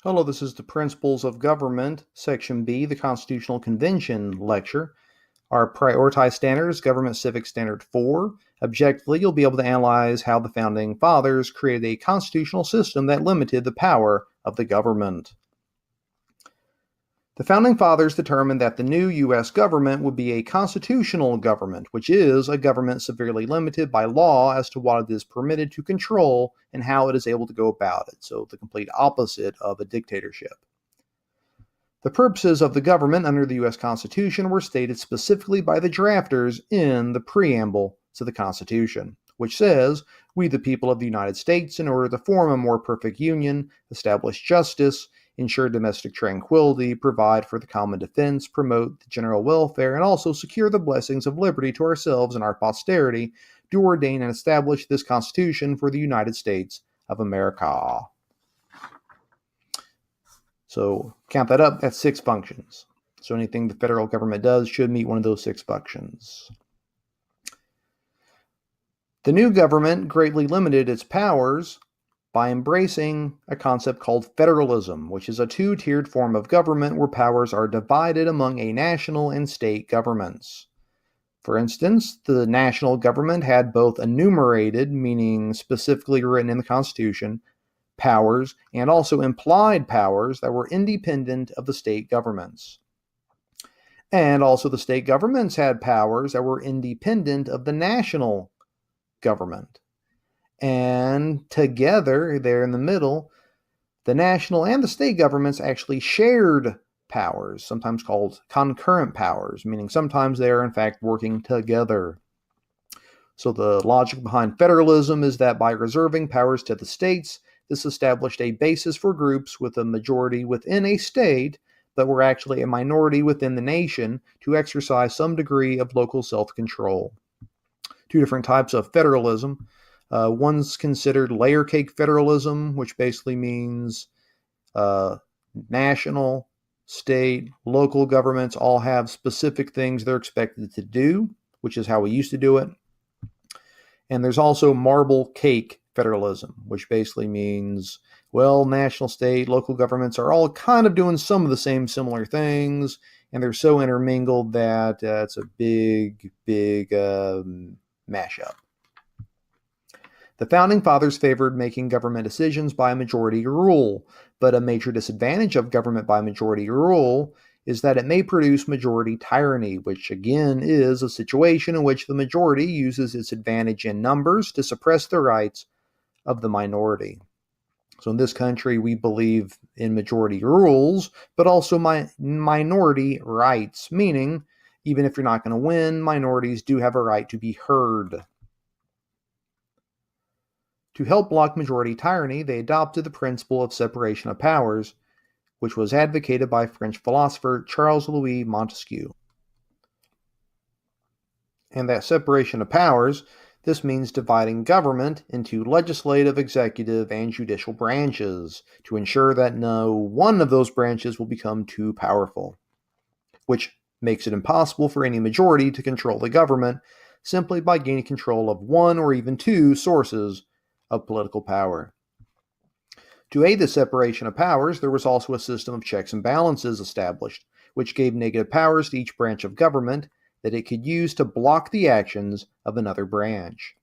Hello, this is the Principles of Government, Section B, the Constitutional Convention lecture. Our prioritized standards, Government Civic Standard 4. Objectively, you'll be able to analyze how the Founding Fathers created a constitutional system that limited the power of the government. The Founding Fathers determined that the new U.S. government would be a constitutional government, which is a government severely limited by law as to what it is permitted to control and how it is able to go about it, so the complete opposite of a dictatorship. The purposes of the government under the U.S. Constitution were stated specifically by the drafters in the preamble to the Constitution, which says, "We, the people of the United States, in order to form a more perfect union, establish justice, ensure domestic tranquility, provide for the common defense, promote the general welfare, and also secure the blessings of liberty to ourselves and our posterity, do ordain and establish this Constitution for the United States of America." So count that up, that's 6 functions. So anything the federal government does should meet one of those 6 functions. The new government greatly limited its powers by embracing a concept called federalism, which is a 2-tiered form of government where powers are divided among a national and state governments. For instance, the national government had both enumerated, meaning specifically written in the Constitution, powers, and also implied powers that were independent of the state governments. And also the state governments had powers that were independent of the national government. And together, there in the middle, the national and the state governments actually shared powers, sometimes called concurrent powers, meaning sometimes they are in fact working together. So the logic behind federalism is that by reserving powers to the states, this established a basis for groups with a majority within a state, but were actually a minority within the nation, to exercise some degree of local self-control. 2 different types of federalism. One's considered layer cake federalism, which basically means national, state, local governments all have specific things they're expected to do, which is how we used to do it. And there's also marble cake federalism, which basically means, well, national, state, local governments are all kind of doing some of the same similar things, and they're so intermingled that it's a big mashup. The Founding Fathers favored making government decisions by majority rule, but a major disadvantage of government by majority rule is that it may produce majority tyranny, which again is a situation in which the majority uses its advantage in numbers to suppress the rights of the minority. So in this country, we believe in majority rules, but also minority rights, meaning even if you're not going to win, minorities do have a right to be heard. To help block majority tyranny, they adopted the principle of separation of powers, which was advocated by French philosopher Charles-Louis Montesquieu. And that separation of powers, this means dividing government into legislative, executive, and judicial branches to ensure that no one of those branches will become too powerful, which makes it impossible for any majority to control the government simply by gaining control of 1 or even 2 sources of political power. To aid the separation of powers, there was also a system of checks and balances established, which gave negative powers to each branch of government that it could use to block the actions of another branch.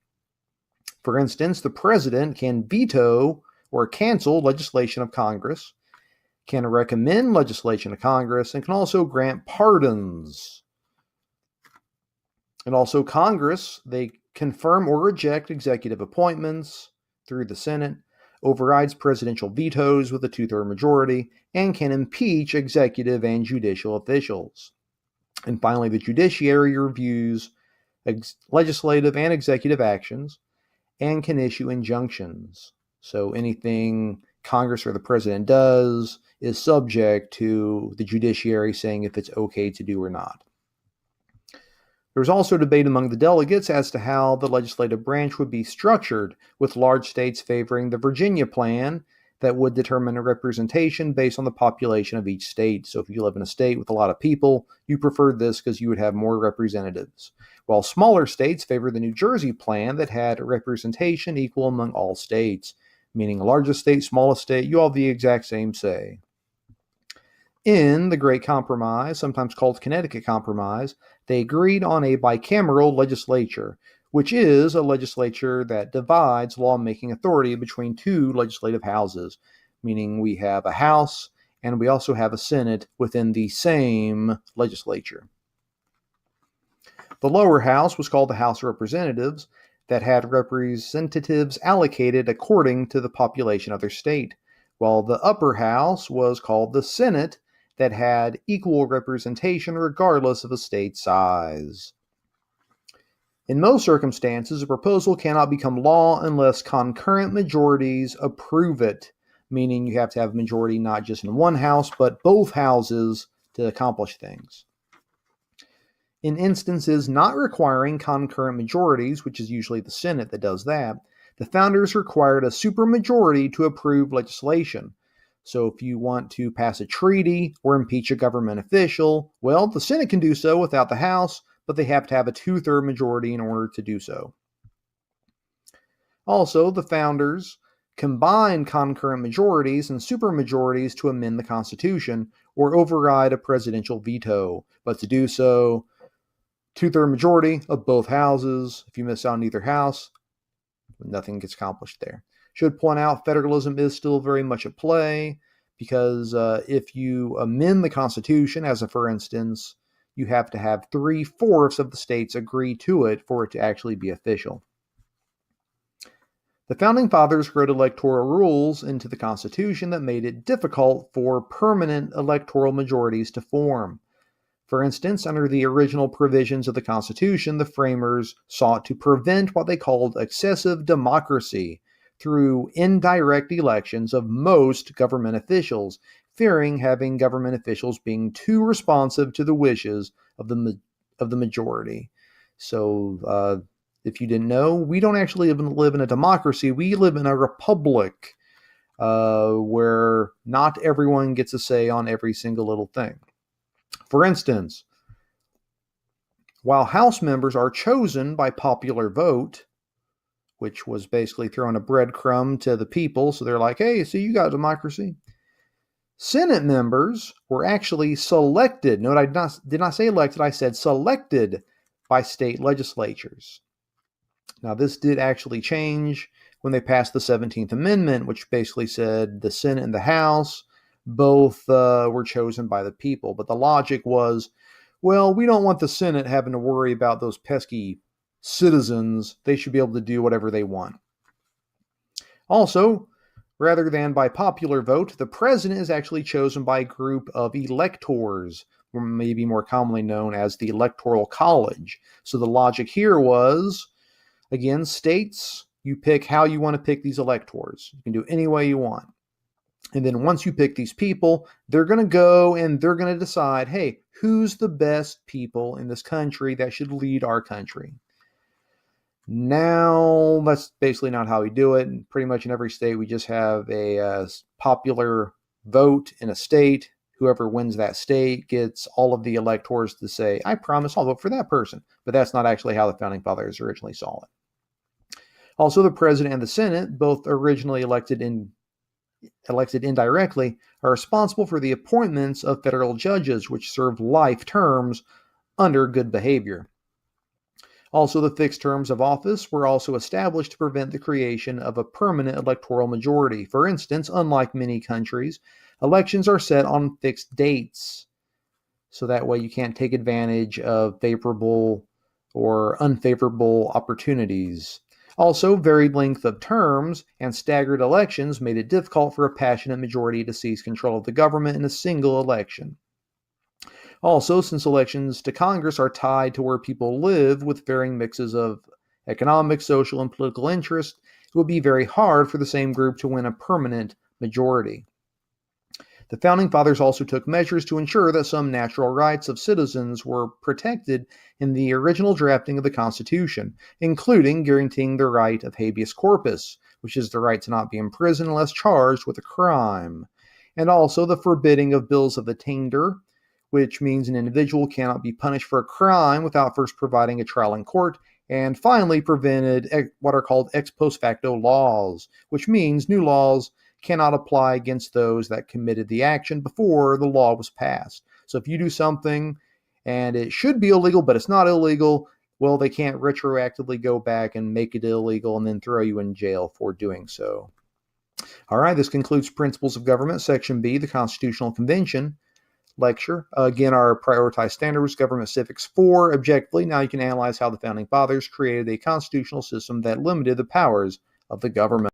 For instance, the president can veto or cancel legislation of Congress, can recommend legislation to Congress, and can also grant pardons. And also Congress, they confirm or reject executive appointments through the Senate, overrides presidential vetoes with a 2/3 majority, and can impeach executive and judicial officials. And finally, the judiciary reviews legislative and executive actions and can issue injunctions. So anything Congress or the president does is subject to the judiciary saying if it's okay to do or not. There was also debate among the delegates as to how the legislative branch would be structured, with large states favoring the Virginia plan that would determine a representation based on the population of each state. So if you live in a state with a lot of people, you preferred this because you would have more representatives. While smaller states favored the New Jersey plan that had representation equal among all states, meaning largest state, smallest state, you all have the exact same say. In the Great Compromise, sometimes called Connecticut Compromise, they agreed on a bicameral legislature, which is a legislature that divides lawmaking authority between two legislative houses, meaning we have a House and we also have a Senate within the same legislature. The lower house was called the House of Representatives, that had representatives allocated according to the population of their state, while the upper house was called the Senate, that had equal representation regardless of a state's size. In most circumstances, a proposal cannot become law unless concurrent majorities approve it, meaning you have to have a majority not just in one house, but both houses to accomplish things. In instances not requiring concurrent majorities, which is usually the Senate that does that, the founders required a supermajority to approve legislation. So if you want to pass a treaty or impeach a government official, well, the Senate can do so without the House, but they have to have a 2/3 majority in order to do so. Also, the founders combined concurrent majorities and supermajorities to amend the Constitution or override a presidential veto, but to do so, 2/3 majority of both houses. If you miss out on either house, nothing gets accomplished there. Should point out federalism is still very much at play because if you amend the Constitution, as a for instance, you have to have 3/4 of the states agree to it for it to actually be official. The Founding Fathers wrote electoral rules into the Constitution that made it difficult for permanent electoral majorities to form. For instance, under the original provisions of the Constitution, the framers sought to prevent what they called excessive democracy through indirect elections of most government officials, fearing having government officials being too responsive to the wishes of the majority. So, if you didn't know, we don't actually live in a democracy. We live in a republic where not everyone gets a say on every single little thing. For instance, while House members are chosen by popular vote, which was basically throwing a breadcrumb to the people, so they're like, hey, see, you got democracy. Senate members were actually selected. Note, I did not say elected, I said selected by state legislatures. Now, this did actually change when they passed the 17th Amendment, which basically said the Senate and the House both were chosen by the people. But the logic was, well, we don't want the Senate having to worry about those pesky citizens. They should be able to do whatever they want. Also, rather than by popular vote, the president is actually chosen by a group of electors, or maybe more commonly known as the Electoral College. So the logic here was, again, states, you pick how you want to pick these electors. You can do it any way you want. And then once you pick these people, they're going to go and they're going to decide, hey, who's the best people in this country that should lead our country? Now, that's basically not how we do it. And pretty much in every state, we just have a popular vote in a state. Whoever wins that state gets all of the electors to say, I promise I'll vote for that person. But that's not actually how the Founding Fathers originally saw it. Also, the president and the Senate, both originally elected indirectly, are responsible for the appointments of federal judges, which serve life terms under good behavior. Also, the fixed terms of office were also established to prevent the creation of a permanent electoral majority. For instance, unlike many countries, elections are set on fixed dates. So that way you can't take advantage of favorable or unfavorable opportunities. Also, varied length of terms and staggered elections made it difficult for a passionate majority to seize control of the government in a single election. Also, since elections to Congress are tied to where people live with varying mixes of economic, social, and political interest, it would be very hard for the same group to win a permanent majority. The Founding Fathers also took measures to ensure that some natural rights of citizens were protected in the original drafting of the Constitution, including guaranteeing the right of habeas corpus, which is the right to not be imprisoned unless charged with a crime, and also the forbidding of bills of attainder, which means an individual cannot be punished for a crime without first providing a trial in court And finally, prevented what are called ex post facto laws, which means new laws cannot apply against those that committed the action before the law was passed. So if you do something and it should be illegal, but it's not illegal, well, they can't retroactively go back and make it illegal and then throw you in jail for doing so. All right, this concludes Principles of Government, Section B, the Constitutional Convention lecture. Again, our prioritized standards, government civics 4, objectively. Now you can analyze how the Founding Fathers created a constitutional system that limited the powers of the government.